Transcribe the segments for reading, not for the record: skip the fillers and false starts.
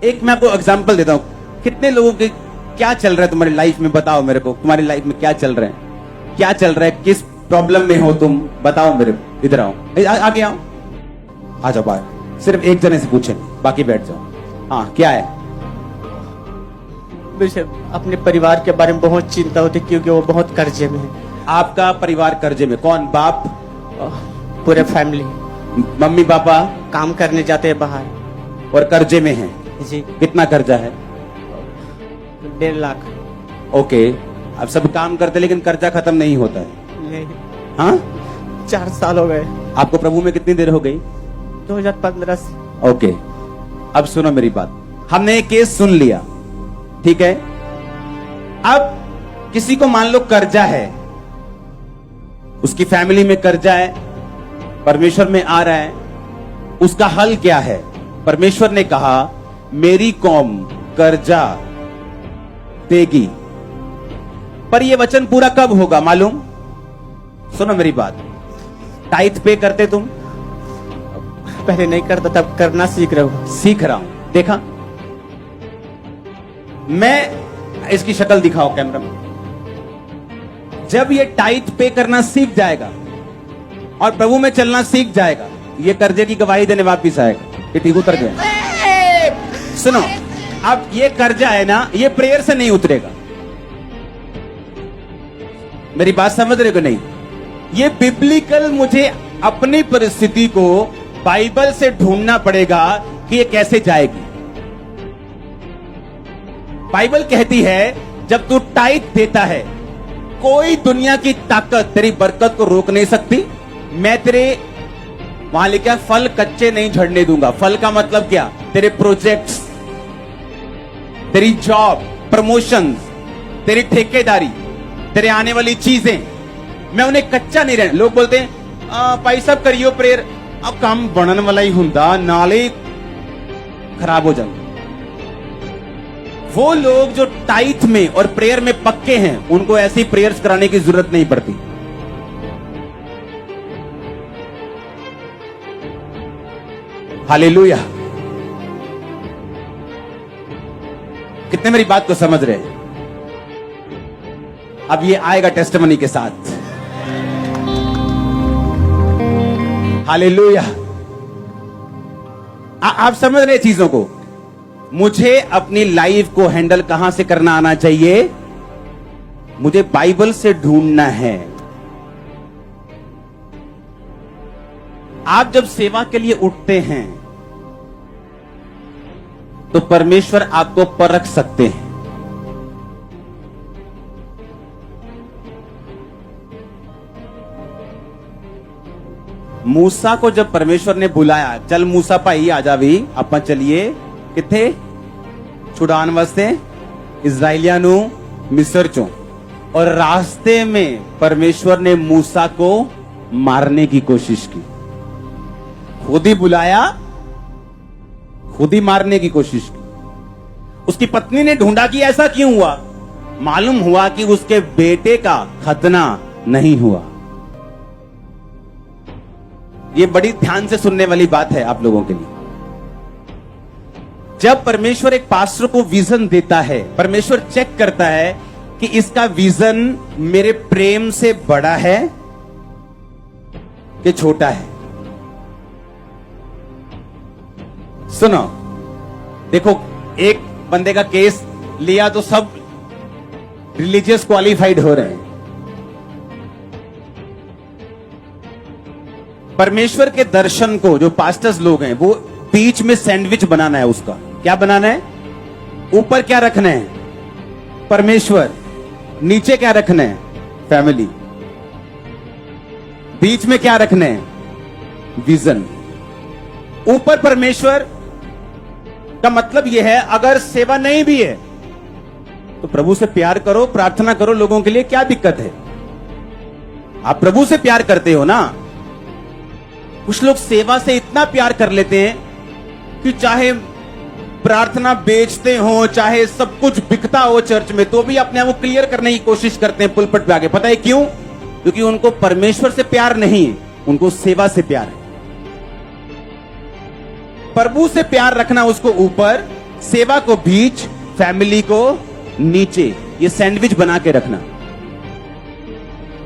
एक मैं आपको एग्जांपल देता हूँ, कितने लोगों के क्या चल रहा है तुम्हारी लाइफ में, बताओ मेरे को, तुम्हारी लाइफ में क्या चल रहा है, क्या चल रहा है, किस प्रॉब्लम में हो तुम, बताओ मेरे को। इधर आओ, आगे आओ, आ जाओ बाहर। सिर्फ एक जने से पूछे, बाकी बैठ जाओ। हाँ, क्या है? मुझे अपने परिवार के बारे में बहुत चिंता होती क्योंकि वो बहुत कर्जे में है। आपका परिवार कर्जे में? कौन? बाप? पूरे फैमिली। मम्मी पापा काम करने जाते हैं बाहर और कर्जे में हैं? जी। कितना कर्जा है? 1.5 लाख। ओके, अब सब काम करते लेकिन कर्जा खत्म नहीं होता है। नहीं। हाँ, 4 साल हो गए। आपको प्रभु में कितनी देर हो गई? 2015 से। ओके, अब सुनो मेरी बात। हमने एक केस सुन लिया, ठीक है? अब किसी को मान लो कर्जा है, उसकी फैमिली में कर्जा है, परमेश्वर में आ रहा है, उसका हल क्या है? परमेश्वर ने कहा मेरी कौम कर्जा देगी। पर यह वचन पूरा कब होगा मालूम? सुनो मेरी बात। टाइथ पे करते तुम? पहले नहीं करता, तब करना सीख रहा हूं। सीख रहा हूं। देखा, मैं इसकी शक्ल दिखाओ कैमरा में। जब ये टाइथ पे करना सीख जाएगा और प्रभु में चलना सीख जाएगा, ये कर्जे की गवाही देने वापिस आएगा कि ठीक उतर गया। सुनो, अब ये कर्जा है ना, ये प्रेयर से नहीं उतरेगा। मेरी बात समझ रहे हो नहीं? ये बिब्लिकल, मुझे अपनी परिस्थिति को बाइबल से ढूंढना पड़ेगा कि ये कैसे जाएगी। बाइबल कहती है जब तू टाइट देता है, कोई दुनिया की ताकत तेरी बरकत को रोक नहीं सकती। मैं तेरे वहां लिखा फल कच्चे नहीं झड़ने दूंगा। फल का मतलब क्या? तेरे प्रोजेक्ट्स, तेरी जॉब, प्रमोशंस, तेरी ठेकेदारी, तेरे आने वाली चीजें, मैं उन्हें कच्चा नहीं रहने। लोग बोलते हैं पैसा करियो प्रेयर, अब काम बनने वाला ही हुंदा, नाले खराब हो जाए। वो लोग जो टाइथ में और प्रेयर में पक्के हैं, उनको ऐसी प्रेयर्स कराने की जरूरत नहीं पड़ती। हालेलुया। कितने मेरी बात को समझ रहे हैं? अब ये आएगा टेस्टिमनी के साथ। हालेलुया। आप समझ रहे चीजों को? मुझे अपनी लाइफ को हैंडल कहां से करना आना चाहिए? मुझे बाइबल से ढूंढना है। आप जब सेवा के लिए उठते हैं तो परमेश्वर आपको परख सकते हैं। मूसा को जब परमेश्वर ने बुलाया, चल मूसा भाई आ जा भी, ਆਪਾਂ चलिए किथे छुड़ान वास्ते इजराइलियां नु मिस्र चों। और रास्ते में परमेश्वर ने मूसा को मारने की कोशिश की। खुद ही बुलाया, खुद ही मारने की कोशिश की। उसकी पत्नी ने ढूंढा कि ऐसा क्यों हुआ। मालूम हुआ कि उसके बेटे का खतना नहीं हुआ। ये बड़ी ध्यान से सुनने वाली बात है आप लोगों के लिए। जब परमेश्वर एक पास्टर को विजन देता है, परमेश्वर चेक करता है कि इसका विजन मेरे प्रेम से बड़ा है कि छोटा है। सुनो, देखो, एक बंदे का केस लिया तो सब रिलीजियस क्वालिफाइड हो रहे हैं। परमेश्वर के दर्शन को जो पास्टर्स लोग हैं, वो बीच में सैंडविच बनाना है। उसका क्या बनाना है? ऊपर क्या रखना है? परमेश्वर। नीचे क्या रखना है? फैमिली। बीच में क्या रखना है? विजन। ऊपर परमेश्वर का मतलब यह है, अगर सेवा नहीं भी है तो प्रभु से प्यार करो, प्रार्थना करो लोगों के लिए। क्या दिक्कत है? आप प्रभु से प्यार करते हो ना। कुछ लोग सेवा से इतना प्यार कर लेते हैं कि चाहे प्रार्थना बेचते हो, चाहे सब कुछ बिकता हो चर्च में, तो भी अपने आप को क्लियर करने की कोशिश करते हैं पुलपट पे आके। पता है क्यों? क्योंकि उनको परमेश्वर से प्यार नहीं है, उनको सेवा से प्यार है। प्रभु से प्यार रखना उसको ऊपर, सेवा को बीच, फैमिली को नीचे, ये सैंडविच बना के रखना।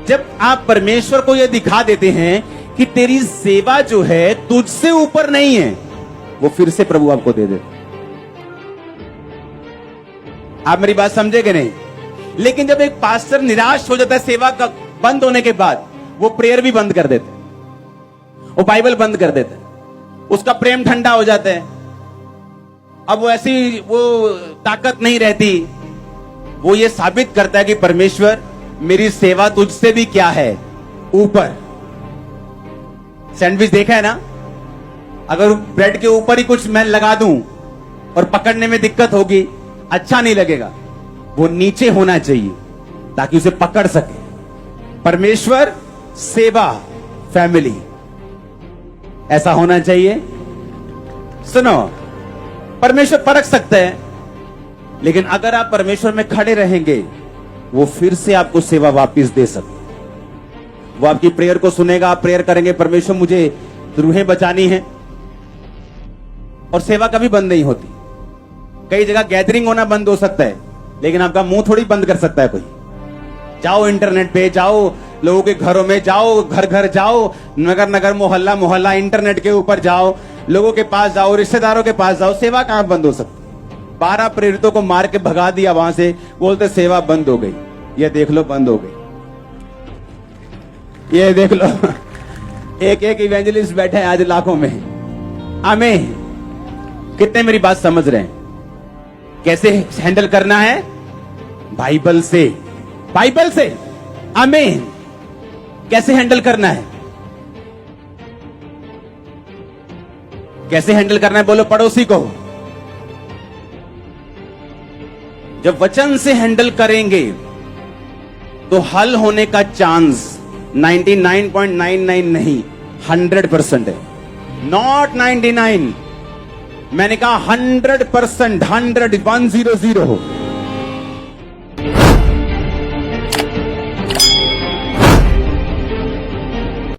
जब आप परमेश्वर को यह दिखा देते हैं कि तेरी सेवा जो है तुझसे ऊपर नहीं है, वो फिर से प्रभु आपको दे देते। आप मेरी बात समझे कि नहीं? लेकिन जब एक पास्टर निराश हो जाता है सेवा का बंद होने के बाद, वो प्रेयर भी बंद कर देते, वो बाइबल बंद कर देते, उसका प्रेम ठंडा हो जाता है। अब वो ऐसी वो ताकत नहीं रहती। वो ये साबित करता है कि परमेश्वर मेरी सेवा तुझसे भी क्या है, ऊपर। सैंडविच देखा है ना? अगर ब्रेड के ऊपर ही कुछ मैं लगा दूं और पकड़ने में दिक्कत होगी, अच्छा नहीं लगेगा। वो नीचे होना चाहिए ताकि उसे पकड़ सके। परमेश्वर, सेवा, फैमिली, ऐसा होना चाहिए। सुनो, परमेश्वर परख सकता है, लेकिन अगर आप परमेश्वर में खड़े रहेंगे, वो फिर से आपको सेवा वापस दे सकते। वो आपकी प्रेयर को सुनेगा, आप प्रेयर करेंगे, परमेश्वर मुझे रूहें बचानी है, और सेवा कभी बंद नहीं होती। कई जगह गैदरिंग होना बंद हो सकता है, लेकिन आपका मुंह थोड़ी बंद कर सकता है कोई। जाओ इंटरनेट पे, जाओ लोगों के घरों में, जाओ घर घर जाओ, नगर नगर, मोहल्ला मोहल्ला, इंटरनेट के ऊपर जाओ, लोगों के पास जाओ, रिश्तेदारों के पास जाओ। सेवा कहां बंद हो सकती? 12 प्रेरितों को मार के भगा दिया वहां से, बोलते सेवा बंद हो गई। ये देख लो, बंद हो गई। ये देख लो, एक एक इवेंजलिस्ट बैठे हैं आज लाखों में। आमीन। कितने मेरी बात समझ रहे हैं? कैसे हैंडल करना है? बाइबल से, बाइबल से। आमीन। कैसे हैंडल करना है? कैसे हैंडल करना है? बोलो पड़ोसी को। जब वचन से हैंडल करेंगे तो हल होने का चांस 99.99 नहीं, 100% है। Not 99, मैंने कहा 100%, 100, 100।